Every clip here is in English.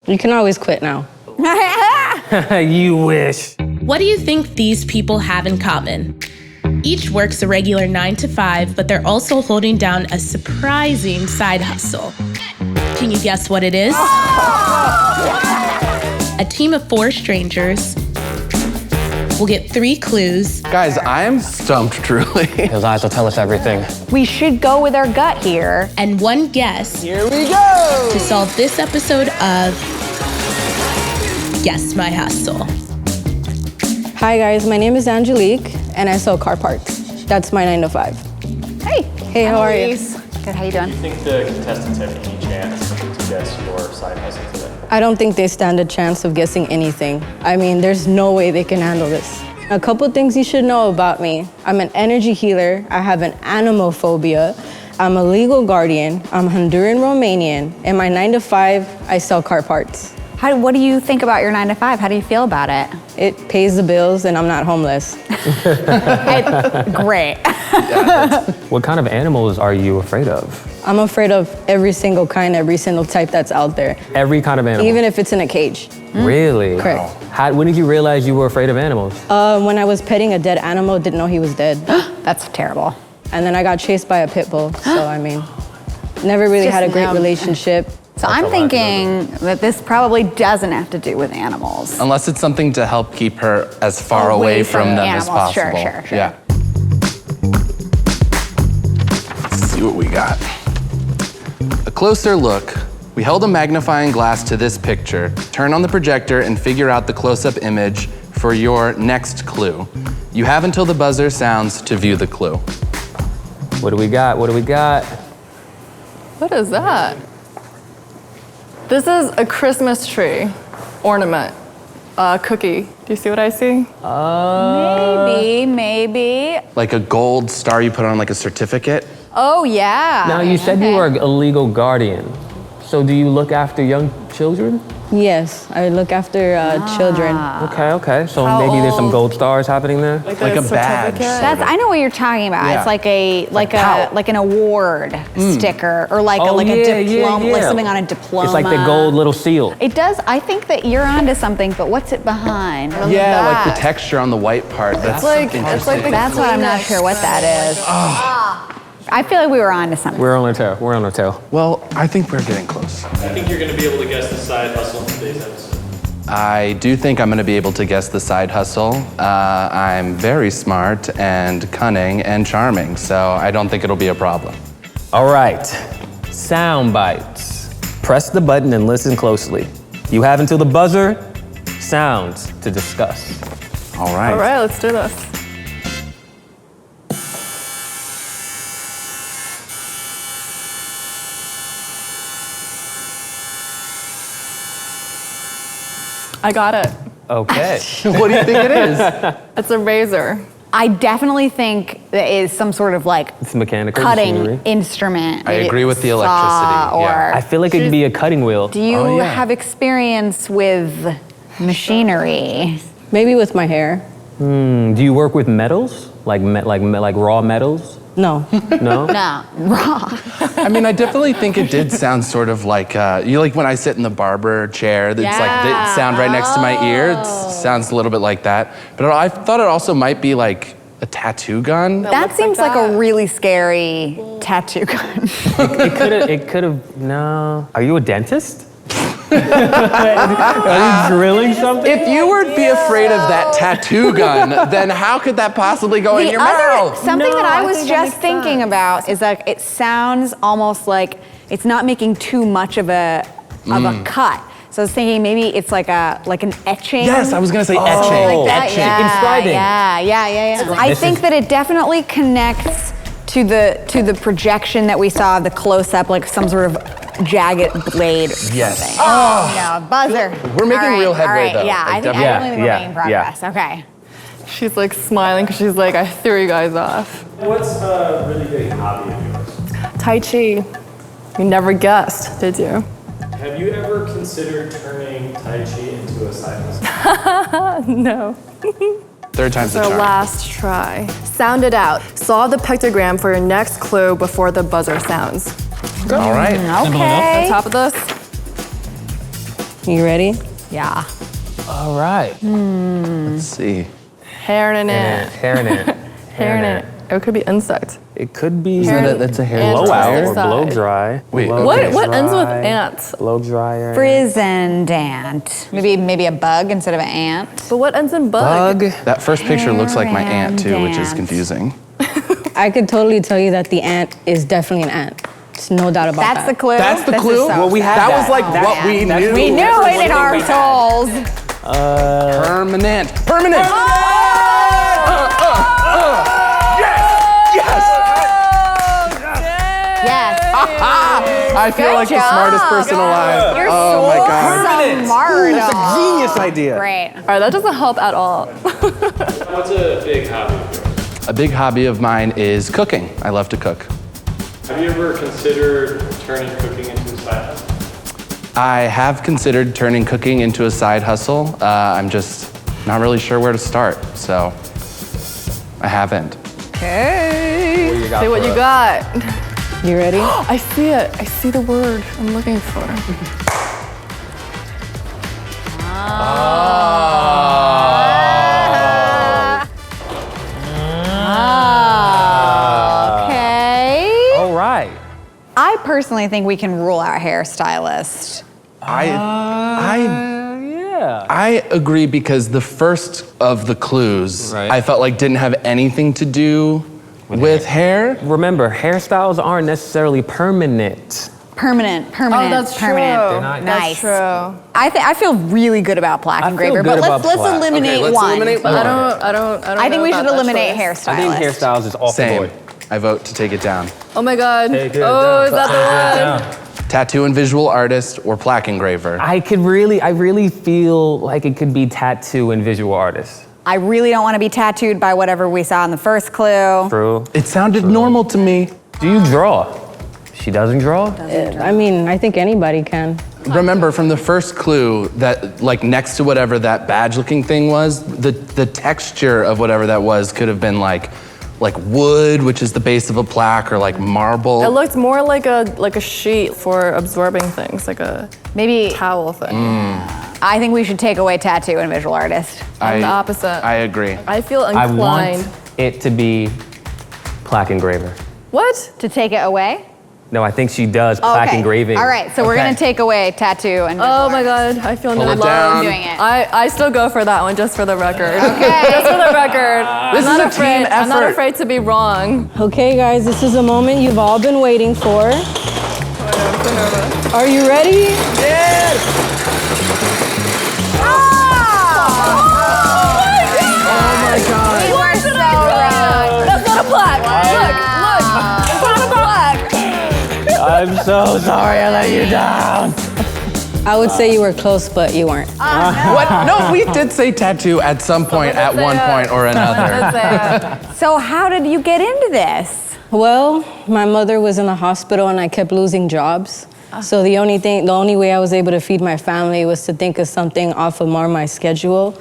You can always quit now. You wish. What do you think these people have in common? Each works a regular 9 to 5, but they're also holding down a surprising side hustle. Can you guess what it is? A team of 4 strangers will get 3 clues. Guys, I am stumped, truly. His eyes will tell us everything. We should go with our gut here. And 1 guess Here we go! to solve this episode of Guess My Hustle. Hi guys, my name is Angelique and I sell car parts. That's my 9 to 5. Hey. Hey, how are you? Good, how you doing? Do you think the contestants have any chance to guess your side hustle today? I don't think they stand a chance of guessing anything. I mean, there's no way they can handle this. A couple things you should know about me. I'm an energy healer. I have an animal phobia. I'm a legal guardian. I'm Honduran Romanian. And my 9 to 5, I sell car parts. What do you think about your 9 to 5? How do you feel about it? It pays the bills and I'm not homeless. Great. What kind of animals are you afraid of? I'm afraid of every single kind, every single type that's out there. Every kind of animal? Even if it's in a cage. Really? Correct. When did you realize you were afraid of animals? When I was petting a dead animal, didn't know he was dead. That's terrible. And then I got chased by a pit bull. So, I mean, never really had a great relationship. So I'm thinking that this probably doesn't have to do with animals. Unless it's something to help keep her as far away from them as animals. possible. Sure. Yeah. Let's see what we got. A closer look. We held a magnifying glass to this picture. Turn on the projector and figure out the close-up image for your next clue. You have until the buzzer sounds to view the clue. What do we got? What do we got? What is that? This is a Christmas tree ornament, cookie. Do you see what I see? Maybe. Like a gold star you put on like a certificate. Oh, yeah. Now, you said you were a legal guardian. So do you look after young children? Yes, I look after children. Okay. So maybe there's some gold stars happening there? Like a badge. I know what you're talking about. Yeah. It's like an award sticker or like a diploma, like something on a diploma. It's like the gold little seal. It does. I think that you're onto something, but what's it behind? Yeah, like the texture on the white part. That's interesting. That's what I'm not sure what that is. I feel like we were onto something. We're on our tail. Well, I think we're getting close. I think you're going to be able to guess the side hustle in today's episode. I do think I'm going to be able to guess the side hustle. I'm very smart and cunning and charming, so I don't think it'll be a problem. All right, sound bites. Press the button and listen closely. You have until the buzzer sounds to discuss. All right. All right, let's do this. I got it. Okay. What do you think it is? It's a razor. I definitely think that is some sort of like It's mechanical cutting machinery. instrument. I Maybe agree with the saw electricity, yeah. I feel like it could be a cutting wheel. Do you yeah. have experience with machinery? Maybe with my hair. Do you work with metals? Like raw metals? No. No? No, raw. I mean, I definitely think it did sound sort of like, like when I sit in the barber chair, it's like the sound right next to my ear. It sounds a little bit like that. But I thought it also might be like a tattoo gun. That seems like a really scary tattoo gun. It could have, no. Are you a dentist? Are you drilling something? If you would be afraid of that tattoo gun, then how could that possibly go in your mouth? Something that I was just thinking about is that it sounds almost like it's not making too much of a cut. So I was thinking maybe it's like an etching. Yes, I was gonna say etching. Like that. Etching. Yeah, Inscribing. Yeah. I think that it definitely connects to the projection that we saw, the close-up, like some sort of jagged blade. Yes. Oh, no, buzzer. We're making real headway, though. Yeah, I think we're making progress. Okay. She's like smiling because she's like, I threw you guys off. What's a really big hobby of yours? Tai Chi. You never guessed, did you? Have you ever considered turning Tai Chi into a side hustle? No. Third time's the Our charm. last try. Sound it out. Solve the pictogram for your next clue before the buzzer sounds. All right. Okay. On top of this. You ready? Yeah. All right. Let's see. Hair in it. Hair in it. Hair in it. It could be insect. It could be That's a hair blowout dryer. or blow dry. Wait, Blow What ends with dry, ants? Blow dryer. Frizzant ant. Maybe a bug instead of an ant. But what ends in bug? Bug. That first picture looks like my aunt too, which is Ant. confusing. I could totally tell you that the ant is definitely an ant. There's no doubt about That's that. the clue. That's the This is clue? so Well, we had That that. was like what we knew. We knew it in our souls. Permanent. Permanent. Yes. I feel like the smartest person alive. You're Oh my god. so smart. That's a genius idea. Great. All right, that doesn't help at all. What's a big hobby of yours? A big hobby of mine is cooking. I love to cook. Have you ever considered turning cooking into a side hustle? I have considered turning cooking into a side hustle. I'm just not really sure where to start, so I haven't. Okay. Say what you got. You ready? I see it. I see the word I'm looking for. Okay. All right. I personally think we can rule out hairstylist. Yeah. I agree because the first of the clues Right. I felt like didn't have anything to do with hair. Remember, hairstyles aren't necessarily permanent. Permanent. Oh, that's true. Permanent. not- Nice. That's true. I feel really good about Plaque I feel Engraver, good but about let's Plaque. eliminate Okay, let's one. eliminate But one. I don't I think know we about should that eliminate choice. hairstylist. I think hairstyles is off the Same. board. I vote to take it down. Oh my god. Take it Oh, down. is that the one? Tattoo and visual artist or plaque engraver. I really feel like it could be tattoo and visual artist. I really don't want to be tattooed by whatever we saw in the first clue. True. It sounded normal to me. Do you draw? She doesn't draw? I mean, I think anybody can. Remember from the first clue that like next to whatever that badge looking thing was, the texture of whatever that was could have been like wood, which is the base of a plaque, or like marble. It looked more like a sheet for absorbing things, like a Maybe towel thing. I think we should take away tattoo and visual artist. I'm the opposite. I agree. I feel I inclined. want it to be plaque engraver. What? To take it away? No, I think she does plaque engraving. All right, so we're Okay. gonna take away tattoo and visual Oh my artist. god, I feel no Pull it love. down. I'm doing it. I still go for that one just for the record. Okay. Just for the record. This I'm not is a afraid. team I'm not effort. afraid to be wrong. Okay, guys, this is a moment you've all been waiting for. Are you ready? Oh my god. You are so right. That's not a plaque. Look. It's not a plaque. I'm so sorry I let you down. I would say you were close, but you weren't. What? No, we did say tattoo at some point, at one point or another. So how did you get into this? Well, my mother was in the hospital and I kept losing jobs. So the only way I was able to feed my family was to think of something off of more my schedule.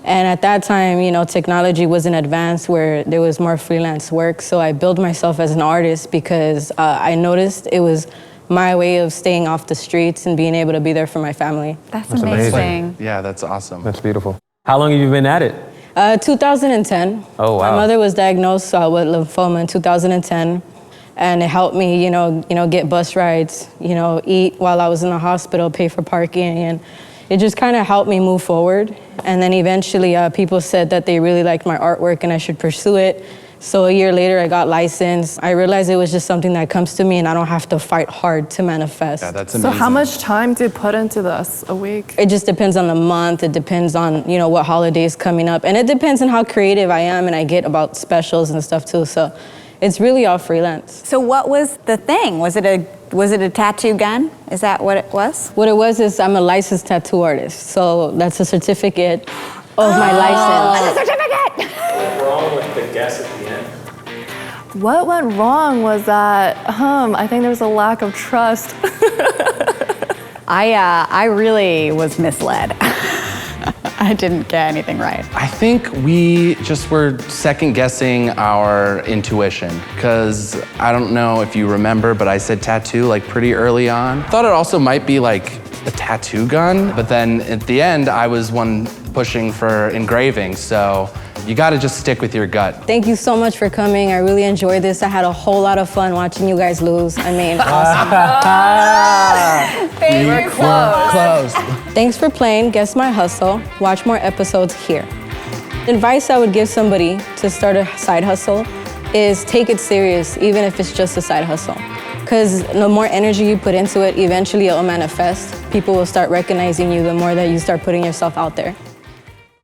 And at that time, you know, technology wasn't advanced where there was more freelance work. So I built myself as an artist because I noticed it was my way of staying off the streets and being able to be there for my family. That's amazing. amazing. Yeah, that's awesome. That's beautiful. How long have you been at it? 2010. Oh, wow. My mother was diagnosed with lymphoma in 2010. And it helped me, you know, get bus rides, eat while I was in the hospital, pay for parking, and it just kind of helped me move forward. And then eventually, people said that they really liked my artwork and I should pursue it. So a year later, I got licensed. I realized it was just something that comes to me and I don't have to fight hard to manifest. Yeah, that's So amazing. how much time do you put into this a week? It just depends on the month. It depends on, what holidays coming up. And it depends on how creative I am and I get about specials and stuff too. So it's really all freelance. So what was the thing? Was it a tattoo gun? Is that what it was? What it was is I'm a licensed tattoo artist. So that's a certificate of my license. A certificate! What's wrong with the guess at the end? What went wrong was that, I think there was a lack of trust. I really was misled. I didn't get anything right. I think we just were second guessing our intuition because I don't know if you remember, but I said tattoo like pretty early on. Thought it also might be like a tattoo gun, but then at the end, I was one pushing for engraving, so you gotta just stick with your gut. Thank you so much for coming. I really enjoyed this. I had a whole lot of fun watching you guys lose. I mean, awesome. We're close. Thanks for playing Guess My Hustle. Watch more episodes here. The advice I would give somebody to start a side hustle is take it serious, even if it's just a side hustle. Because the more energy you put into it, eventually it will manifest. People will start recognizing you the more that you start putting yourself out there.